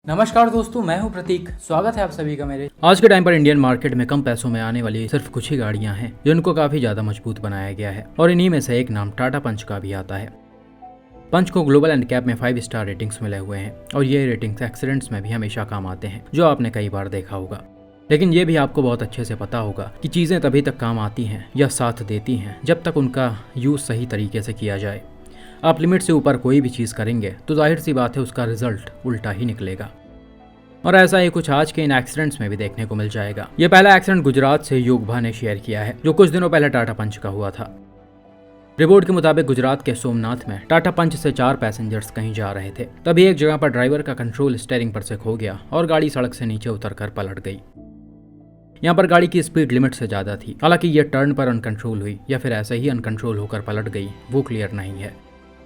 नमस्कार दोस्तों, मैं हूं प्रतीक। स्वागत है आप सभी का मेरे। आज के टाइम पर इंडियन मार्केट में कम पैसों में आने वाली सिर्फ कुछ ही गाड़ियां हैं जिनको काफी ज्यादा मजबूत बनाया गया है, और इन्हीं में से एक नाम टाटा पंच का भी आता है। पंच को ग्लोबल एंड कैप में 5 स्टार रेटिंग्स मिले हुए हैं, और ये रेटिंग्स एक्सीडेंट्स में भी हमेशा काम आते हैं, जो आपने कई बार देखा होगा। लेकिन ये भी आपको बहुत अच्छे से पता होगा कि चीजें तभी तक काम आती हैं या साथ देती हैं जब तक उनका यूज सही तरीके से किया जाए। आप लिमिट से ऊपर कोई भी चीज करेंगे तो जाहिर सी बात है उसका रिजल्ट उल्टा ही निकलेगा, और ऐसा ही कुछ आज के इन एक्सीडेंट्स में भी देखने को मिल जाएगा। ये पहला एक्सीडेंट गुजरात से योगभा ने शेयर किया है, जो कुछ दिनों पहले टाटा पंच का हुआ था। रिपोर्ट के मुताबिक गुजरात के सोमनाथ में टाटा पंच से 4 पैसेंजर्स कहीं जा रहे थे। तभी एक जगह पर ड्राइवर का कंट्रोल स्टीयरिंग पर से खो गया और गाड़ी सड़क से नीचे उतरकर पलट गई। यहाँ पर गाड़ी की स्पीड लिमिट से ज्यादा थी। हालांकि ये टर्न पर अनकंट्रोल हुई या फिर ऐसे ही अनकंट्रोल होकर पलट गई, वो क्लियर नहीं है।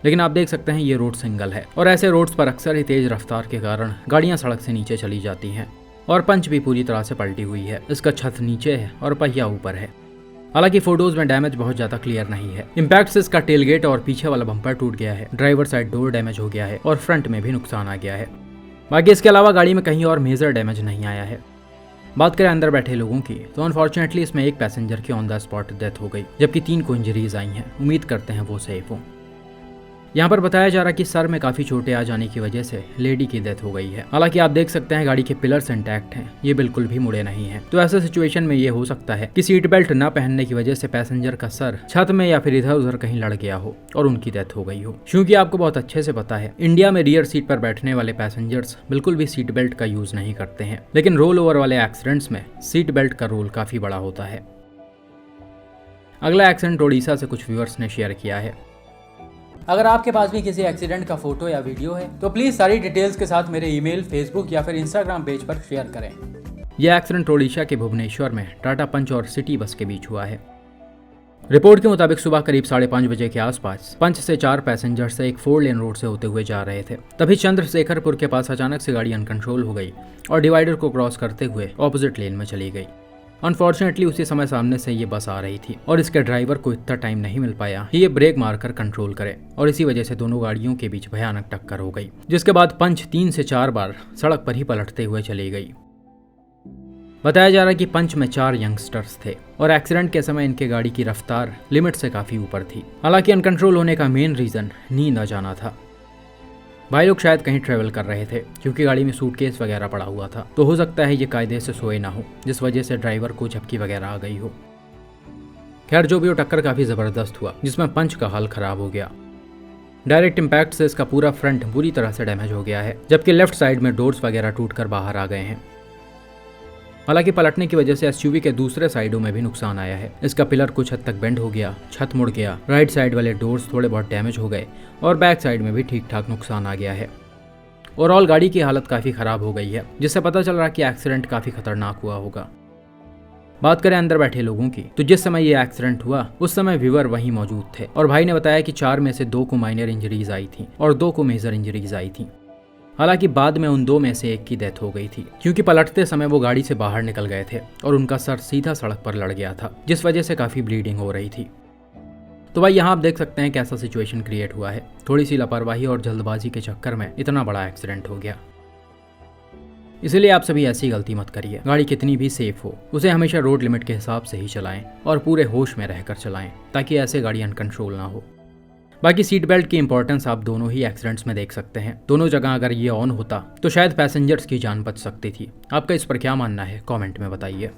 लेकिन आप देख सकते हैं ये रोड सिंगल है, और ऐसे रोड्स पर अक्सर ही तेज रफ्तार के कारण गाड़ियां सड़क से नीचे चली जाती हैं। और पंच भी पूरी तरह से पलटी हुई है। इसका छत नीचे है और पहिया ऊपर है। हालांकि फोटोज में डैमेज बहुत ज्यादा क्लियर नहीं है। इम्पैक्ट से इसका टेलगेट और पीछे वाला बम्पर टूट गया है, ड्राइवर साइड डोर डैमेज हो गया है और फ्रंट में भी नुकसान आ गया है। बाकी इसके अलावा गाड़ी में कहीं और मेजर डैमेज नहीं आया है। बात करें अंदर बैठे लोगों की, तो अनफॉर्चुनेटली इसमें एक पैसेंजर की ऑन द स्पॉट डेथ हो गई, जबकि 3 को इंजरीज आई हैं। उम्मीद करते हैं वो सेफ हो। यहाँ पर बताया जा रहा है कि सर में काफी चोटें आ जाने की वजह से लेडी की डेथ हो गई है। हालांकि आप देख सकते हैं गाड़ी के पिलर्स इंटैक्ट हैं, ये बिल्कुल भी मुड़े नहीं हैं। तो ऐसे सिचुएशन में ये हो सकता है कि सीट बेल्ट न पहनने की वजह से पैसेंजर का सर छत में या फिर इधर उधर कहीं लड़ गया हो और उनकी डेथ हो गई हो। क्योंकि आपको बहुत अच्छे से पता है, इंडिया में रियर सीट पर बैठने वाले पैसेंजर्स बिल्कुल भी सीट बेल्ट का यूज नहीं करते हैं, लेकिन रोल ओवर वाले एक्सीडेंट्स में सीट बेल्ट का रोल काफी बड़ा होता है। अगला एक्सीडेंट ओडिशा से कुछ व्यूअर्स ने शेयर किया है। अगर आपके पास भी किसी एक्सीडेंट का फोटो या वीडियो है तो प्लीज़ सारी डिटेल्स के साथ मेरे ईमेल, फेसबुक या फिर इंस्टाग्राम पेज पर शेयर करें। यह एक्सीडेंट ओडिशा के भुवनेश्वर में टाटा पंच और सिटी बस के बीच हुआ है। रिपोर्ट के मुताबिक सुबह करीब 5:30 बजे के आसपास पंच से 4 पैसेंजर से एक 4 लेन रोड से होते हुए जा रहे थे। तभी चंद्रशेखरपुर के पास अचानक से गाड़ी अनकंट्रोल हो गई और डिवाइडर को क्रॉस करते हुए ऑपोजिट लेन में चली गई। अनफॉर्चुनेटली उसी समय सामने से ये बस आ रही थी और इसके ड्राइवर को इतना टाइम नहीं मिल पाया कि ये ब्रेक मारकर कंट्रोल करे, और इसी वजह से दोनों गाड़ियों के बीच भयानक टक्कर हो गई, जिसके बाद पंच 3 से 4 बार सड़क पर ही पलटते हुए चली गई। बताया जा रहा है कि पंच में 4 यंगस्टर्स थे और एक्सीडेंट के समय इनके गाड़ी की रफ्तार लिमिट से काफी ऊपर थी। हालांकि अनकंट्रोल होने का मेन रीजन नींद आ जाना था। भाई लोग शायद कहीं ट्रेवल कर रहे थे, क्योंकि गाड़ी में सूटकेस वगैरह पड़ा हुआ था, तो हो सकता है ये कायदे से सोए ना हो, जिस वजह से ड्राइवर को झपकी वगैरह आ गई हो। खैर जो भी हो, टक्कर काफी जबरदस्त हुआ, जिसमें पंच का हाल खराब हो गया। डायरेक्ट इम्पैक्ट से इसका पूरा फ्रंट बुरी तरह से डैमेज हो गया है, जबकि लेफ्ट साइड में डोर्स वगैरह टूटकर बाहर आ गए हैं। हालांकि पलटने की वजह से एसयूवी के दूसरे साइडों में भी नुकसान आया है। इसका पिलर कुछ हद तक बेंड हो गया, छत मुड़ गया, राइट साइड वाले डोर्स थोड़े बहुत डैमेज हो गए और बैक साइड में भी ठीक ठाक नुकसान आ गया है। ओवरऑल गाड़ी की हालत काफी खराब हो गई है, जिससे पता चल रहा है कि एक्सीडेंट काफी खतरनाक हुआ होगा। बात करें अंदर बैठे लोगों की, तो जिस समय ये एक्सीडेंट हुआ उस समय व्यूअर वहीं मौजूद थे, और भाई ने बताया कि 4 में से 2 को माइनर इंजरीज आई थी और 2 को मेजर इंजरीज आई थी। हालांकि बाद में उन 2 में से एक की डेथ हो गई थी, क्योंकि पलटते समय वो गाड़ी से बाहर निकल गए थे और उनका सर सीधा सड़क पर लड़ गया था, जिस वजह से काफी ब्लीडिंग हो रही थी। तो भाई यहाँ आप देख सकते हैं कैसा सिचुएशन क्रिएट हुआ है। थोड़ी सी लापरवाही और जल्दबाजी के चक्कर में इतना बड़ा एक्सीडेंट हो गया। इसलिए आप सभी ऐसी गलती मत करिए। गाड़ी कितनी भी सेफ हो, उसे हमेशा रोड लिमिट के हिसाब से ही चलाएं और पूरे होश में रहकर चलाएं, ताकि ऐसे गाड़ी अनकंट्रोल ना हो। बाकी सीट बेल्ट की इंपॉर्टेंस आप दोनों ही एक्सीडेंट्स में देख सकते हैं। दोनों जगह अगर ये ऑन होता तो शायद पैसेंजर्स की जान बच सकती थी। आपका इस पर क्या मानना है, कमेंट में बताइए।